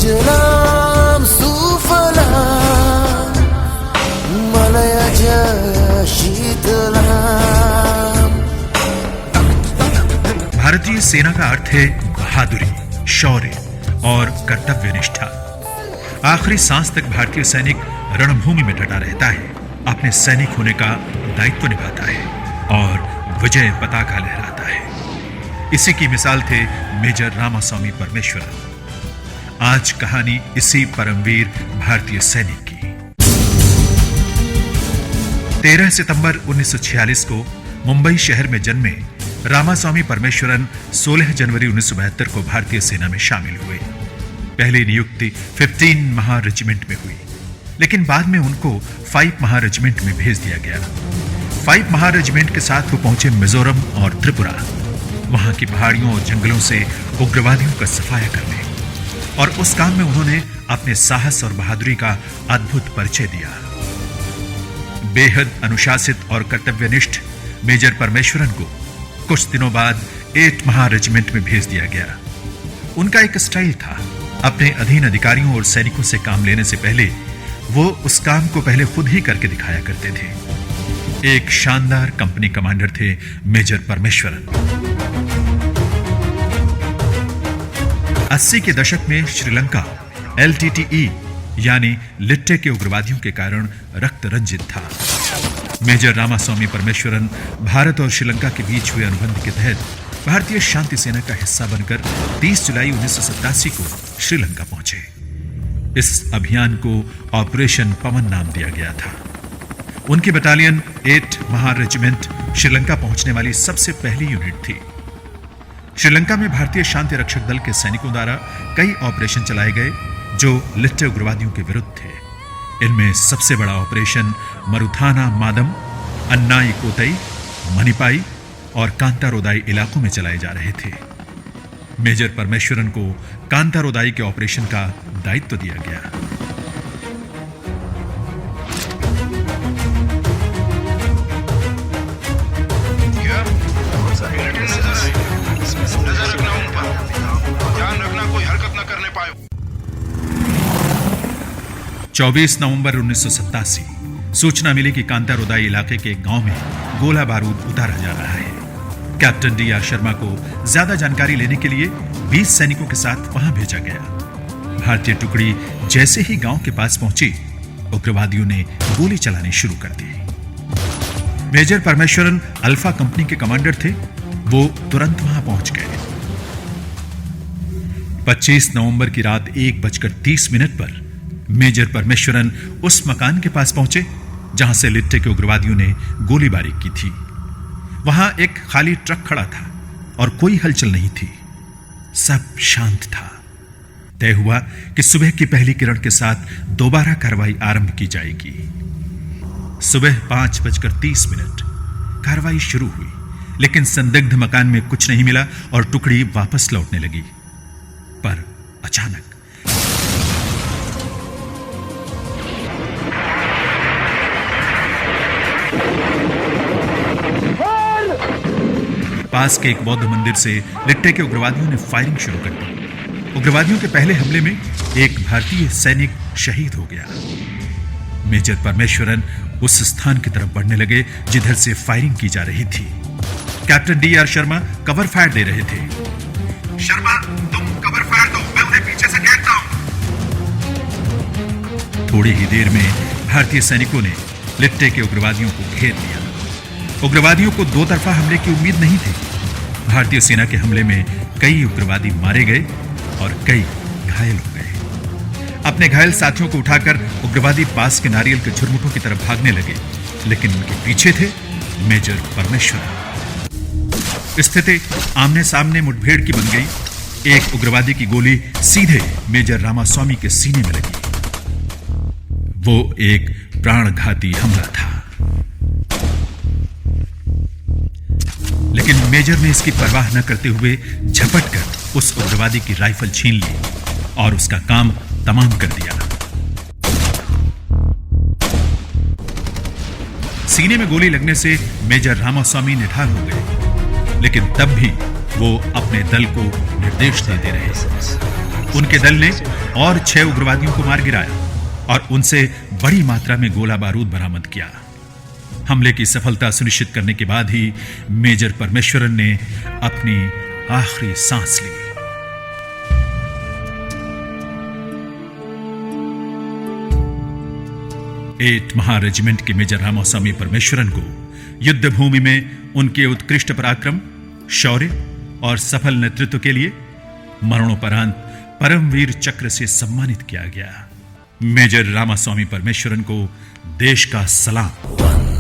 सुजलाम सुफलाम मलयज शीतलाम। भारतीय सेना का अर्थ है बहादुरी, शौर्य और कर्तव्य निष्ठा। आखिरी सांस तक भारतीय सैनिक रणभूमि में डटा रहता है, अपने सैनिक होने का दायित्व निभाता है और विजय पताका लहराता है। इसी की मिसाल थे मेजर रामास्वामी परमेश्वरन। आज कहानी इसी परमवीर भारतीय सैनिक की। 13 सितंबर 1946 को मुंबई शहर में जन्मे रामास्वामी परमेश्वरन 16 जनवरी 1972 को भारतीय सेना में शामिल हुए। पहली नियुक्ति 15 महा रेजिमेंट में हुई, लेकिन बाद में उनको 5 महा रेजिमेंट में भेज दिया गया। 5 महा रेजिमेंट के साथ वो पहुंचे मिजोरम और त्रिपुरा, वहां की पहाड़ियों और जंगलों से उग्रवादियों का सफाया करने, और उस काम में उन्होंने अपने साहस और बहादुरी का अद्भुत परिचय दिया। बेहद अनुशासित और कर्तव्यनिष्ठ मेजर परमेश्वरन को कुछ दिनों बाद 8 महा रेजिमेंट में भेज दिया गया। उनका एक स्टाइल था, अपने अधीन अधिकारियों और सैनिकों से काम लेने से पहले वो उस काम को पहले खुद ही करके दिखाया करते थे। एक शानदार कंपनी कमांडर थे मेजर परमेश्वरन। 80 के दशक में श्रीलंका LTTE यानी लिट्टे के उग्रवादियों के कारण रक्त रंजित था। मेजर रामास्वामी परमेश्वरन भारत और श्रीलंका के बीच हुए अनुबंध के तहत भारतीय शांति सेना का हिस्सा बनकर 30 जुलाई 1987 को श्रीलंका पहुंचे। इस अभियान को ऑपरेशन पवन नाम दिया गया था। उनकी बटालियन 8 महा रेजिमेंट श्रीलंका पहुंचने वाली सबसे पहली यूनिट थी। श्रीलंका में भारतीय शांति रक्षक दल के सैनिकों द्वारा कई ऑपरेशन चलाए गए जो लिट्टे उग्रवादियों के विरुद्ध थे। इनमें सबसे बड़ा ऑपरेशन मरुथाना मादम, अन्नाई कोतई, मणिपाई और कांतारोदाई इलाकों में चलाए जा रहे थे। मेजर परमेश्वरन को कांतारोदाई के ऑपरेशन का दायित्व दिया गया। नजर रखना उन पर, ध्यान रखना कोई हरकत न करने पाए। 24 नवंबर 1987 सूचना मिली कि कांतारोदाई इलाके के एक गांव में गोला बारूद उतारा जा रहा है। Captain D.R. शर्मा को ज्यादा जानकारी लेने के लिए 20 सैनिकों के साथ वहां भेजा गया। भारतीय टुकड़ी जैसे ही गांव के पास पहुंची, उग्रवादियों ने गोली चलानी शुरू कर दी। मेजर परमेश्वरन अल्फा कंपनी के कमांडर थे, वो तुरंत वहां पहुंच गए। 25 नवंबर की रात 1:30 पर मेजर परमेश्वरन उस मकान के पास पहुंचे जहां से लिट्टे के उग्रवादियों ने गोलीबारी की थी। वहां एक खाली ट्रक खड़ा था और कोई हलचल नहीं थी, सब शांत था। तय हुआ कि सुबह की पहली किरण के साथ दोबारा कार्रवाई आरंभ की जाएगी। सुबह 5:30 कार्रवाई शुरू हुई, लेकिन संदिग्ध मकान में कुछ नहीं मिला और टुकड़ी वापस लौटने लगी। पर अचानक पास के एक बौद्ध मंदिर से लिट्टे के उग्रवादियों ने फायरिंग शुरू कर दी। उग्रवादियों के पहले हमले में एक भारतीय सैनिक शहीद हो गया। मेजर परमेश्वरन उस स्थान की तरफ बढ़ने लगे जिधर से फायरिंग की जा रही थी। Captain D.R. Sharma cover fire दे रहे थे। शर्मा, तुम कवर फायर दो, मैं उन्हें पीछे से घेरता हूं। थोड़ी ही देर में भारतीय सैनिकों ने लिट्टे के उग्रवादियों को घेर लिया। उग्रवादियों को दो तरफा हमले की उम्मीद नहीं थी। भारतीय सेना के हमले में कई उग्रवादी मारे गए और कई घायल हो गए। अपने घायल साथियों को उठाकर उग्रवादी पास के नारियल के झुरमुटों की तरफ भागने लगे, लेकिन उनके पीछे थे मेजर परमेश्वरन। स्थिति आमने सामने मुठभेड़ की बन गई। एक उग्रवादी की गोली सीधे मेजर रामास्वामी के सीने में लगी। वो एक प्राणघाती हमला था, लेकिन मेजर ने इसकी परवाह न करते हुए झपट कर उस उग्रवादी की राइफल छीन ली और उसका काम तमाम कर दिया। सीने में गोली लगने से मेजर रामास्वामी निढाल हो गए, लेकिन तब भी वो अपने दल को निर्देश देते रहे। उनके दल ने और 6 उग्रवादियों को मार गिराया और उनसे बड़ी मात्रा में गोला बारूद बरामद किया। हमले की सफलता सुनिश्चित करने के बाद ही मेजर परमेश्वरन ने अपनी आखिरी सांस ली। एट महा रेजिमेंट के मेजर रामास्वामी परमेश्वरन को युद्ध भूमि में उनके उत्कृष्ट पराक्रम, शौर्य और सफल नेतृत्व के लिए मरणोपरांत परमवीर चक्र से सम्मानित किया गया। मेजर रामास्वामी परमेश्वरन को देश का सलाम।